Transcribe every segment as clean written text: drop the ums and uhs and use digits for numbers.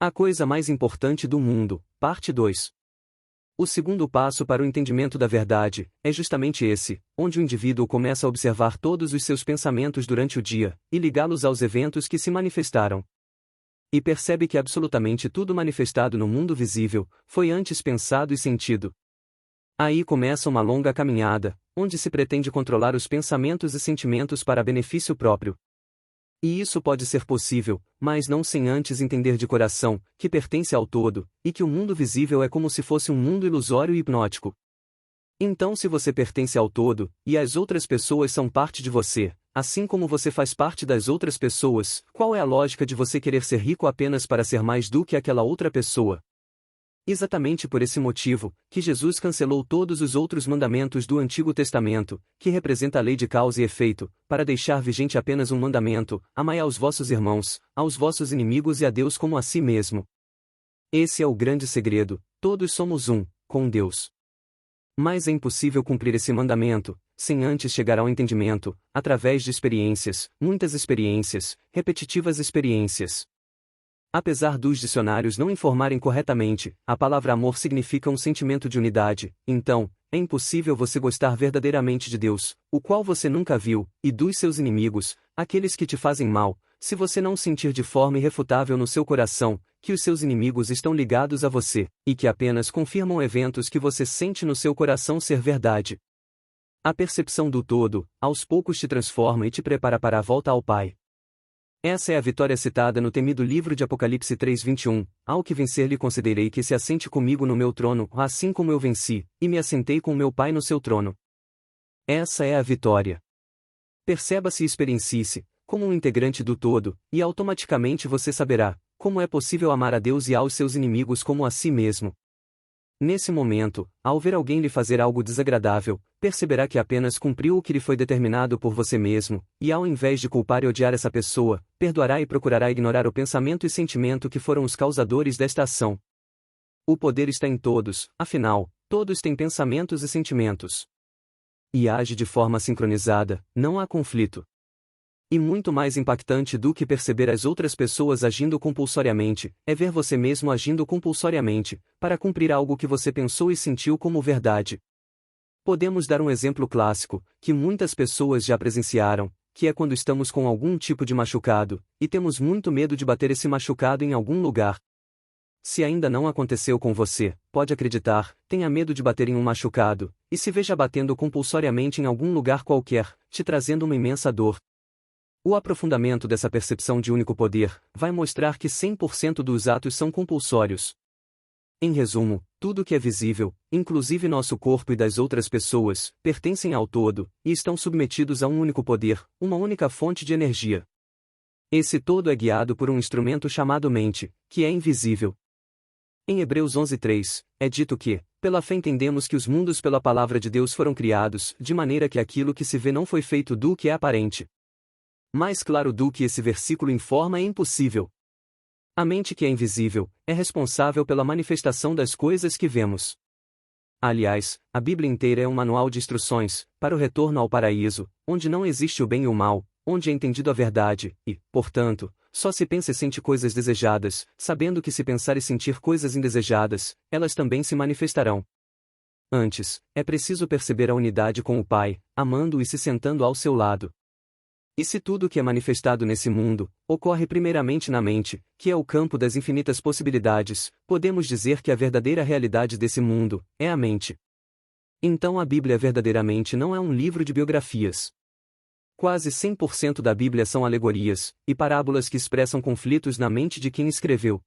A coisa mais importante do mundo, parte 2. O segundo passo para o entendimento da verdade é justamente esse, onde o indivíduo começa a observar todos os seus pensamentos durante o dia e ligá-los aos eventos que se manifestaram. E percebe que absolutamente tudo manifestado no mundo visível foi antes pensado e sentido. Aí começa uma longa caminhada, onde se pretende controlar os pensamentos e sentimentos para benefício próprio. E isso pode ser possível, mas não sem antes entender de coração que pertence ao todo, e que o mundo visível é como se fosse um mundo ilusório e hipnótico. Então, se você pertence ao todo, e as outras pessoas são parte de você, assim como você faz parte das outras pessoas, qual é a lógica de você querer ser rico apenas para ser mais do que aquela outra pessoa? Exatamente por esse motivo, que Jesus cancelou todos os outros mandamentos do Antigo Testamento, que representa a lei de causa e efeito, para deixar vigente apenas um mandamento: amai aos vossos irmãos, aos vossos inimigos e a Deus como a si mesmo. Esse é o grande segredo: todos somos um, com Deus. Mas é impossível cumprir esse mandamento, sem antes chegar ao entendimento, através de experiências, muitas experiências, repetitivas experiências. Apesar dos dicionários não informarem corretamente, a palavra amor significa um sentimento de unidade, então, é impossível você gostar verdadeiramente de Deus, o qual você nunca viu, e dos seus inimigos, aqueles que te fazem mal, se você não sentir de forma irrefutável no seu coração, que os seus inimigos estão ligados a você, e que apenas confirmam eventos que você sente no seu coração ser verdade. A percepção do todo, aos poucos te transforma e te prepara para a volta ao Pai. Essa é a vitória citada no temido livro de Apocalipse 3:21, ao que vencer lhe concederei que se assente comigo no meu trono, assim como eu venci, e me assentei com meu Pai no seu trono. Essa é a vitória. Perceba-se e experiencie-se, como um integrante do todo, e automaticamente você saberá, como é possível amar a Deus e aos seus inimigos como a si mesmo. Nesse momento, ao ver alguém lhe fazer algo desagradável, perceberá que apenas cumpriu o que lhe foi determinado por você mesmo, e ao invés de culpar e odiar essa pessoa, perdoará e procurará ignorar o pensamento e sentimento que foram os causadores desta ação. O poder está em todos, afinal, todos têm pensamentos e sentimentos. E age de forma sincronizada, não há conflito. E muito mais impactante do que perceber as outras pessoas agindo compulsoriamente, é ver você mesmo agindo compulsoriamente, para cumprir algo que você pensou e sentiu como verdade. Podemos dar um exemplo clássico, que muitas pessoas já presenciaram, que é quando estamos com algum tipo de machucado, e temos muito medo de bater esse machucado em algum lugar. Se ainda não aconteceu com você, pode acreditar, tenha medo de bater em um machucado, e se veja batendo compulsoriamente em algum lugar qualquer, te trazendo uma imensa dor. O aprofundamento dessa percepção de único poder vai mostrar que 100% dos atos são compulsórios. Em resumo, tudo que é visível, inclusive nosso corpo e das outras pessoas, pertencem ao todo, e estão submetidos a um único poder, uma única fonte de energia. Esse todo é guiado por um instrumento chamado mente, que é invisível. Em Hebreus 11:3, é dito que, pela fé entendemos que os mundos pela palavra de Deus foram criados, de maneira que aquilo que se vê não foi feito do que é aparente. Mais claro do que esse versículo informa é impossível. A mente que é invisível, é responsável pela manifestação das coisas que vemos. Aliás, a Bíblia inteira é um manual de instruções, para o retorno ao paraíso, onde não existe o bem e o mal, onde é entendido a verdade, e, portanto, só se pensa e sente coisas desejadas, sabendo que se pensar e sentir coisas indesejadas, elas também se manifestarão. Antes, é preciso perceber a unidade com o Pai, amando-o e se sentando ao seu lado. E se tudo que é manifestado nesse mundo, ocorre primeiramente na mente, que é o campo das infinitas possibilidades, podemos dizer que a verdadeira realidade desse mundo é a mente. Então a Bíblia verdadeiramente não é um livro de biografias. Quase 100% da Bíblia são alegorias e parábolas que expressam conflitos na mente de quem escreveu.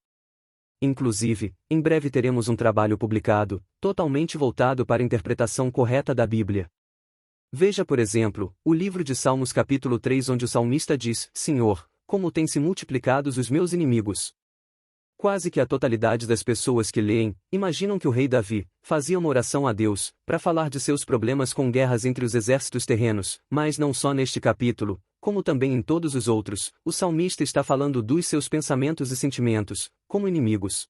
Inclusive, em breve teremos um trabalho publicado, totalmente voltado para a interpretação correta da Bíblia. Veja, por exemplo, o livro de Salmos capítulo 3, onde o salmista diz: Senhor, como têm se multiplicados os meus inimigos. Quase que a totalidade das pessoas que leem, imaginam que o rei Davi fazia uma oração a Deus, para falar de seus problemas com guerras entre os exércitos terrenos, mas não só neste capítulo, como também em todos os outros, o salmista está falando dos seus pensamentos e sentimentos, como inimigos.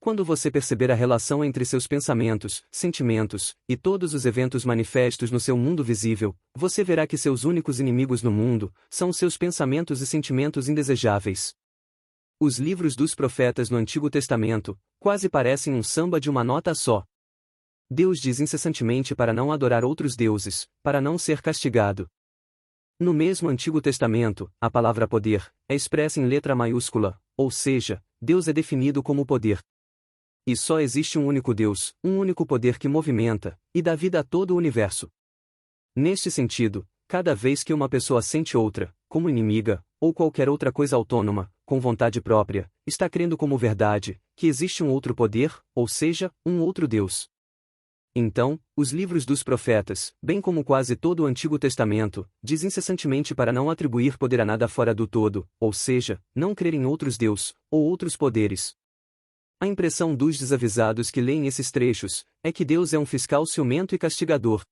Quando você perceber a relação entre seus pensamentos, sentimentos, e todos os eventos manifestos no seu mundo visível, você verá que seus únicos inimigos no mundo são seus pensamentos e sentimentos indesejáveis. Os livros dos profetas no Antigo Testamento quase parecem um samba de uma nota só. Deus diz incessantemente para não adorar outros deuses, para não ser castigado. No mesmo Antigo Testamento, a palavra poder é expressa em letra maiúscula, ou seja, Deus é definido como poder. E só existe um único Deus, um único poder que movimenta e dá vida a todo o universo. Neste sentido, cada vez que uma pessoa sente outra, como inimiga, ou qualquer outra coisa autônoma, com vontade própria, está crendo como verdade que existe um outro poder, ou seja, um outro Deus. Então, os livros dos profetas, bem como quase todo o Antigo Testamento, diz incessantemente para não atribuir poder a nada fora do todo, ou seja, não crer em outros deuses, ou outros poderes. A impressão dos desavisados que leem esses trechos é que Deus é um fiscal ciumento e castigador.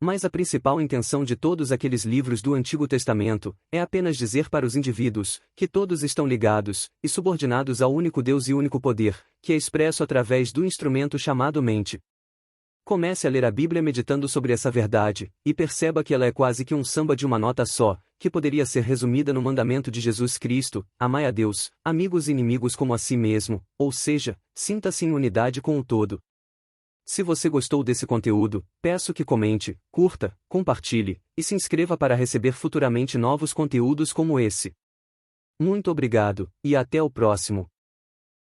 Mas a principal intenção de todos aqueles livros do Antigo Testamento é apenas dizer para os indivíduos que todos estão ligados e subordinados ao único Deus e único poder, que é expresso através do instrumento chamado mente. Comece a ler a Bíblia meditando sobre essa verdade, e perceba que ela é quase que um samba de uma nota só, que poderia ser resumida no mandamento de Jesus Cristo: amai a Deus, amigos e inimigos como a si mesmo, ou seja, sinta-se em unidade com o todo. Se você gostou desse conteúdo, peço que comente, curta, compartilhe, e se inscreva para receber futuramente novos conteúdos como esse. Muito obrigado, e até o próximo.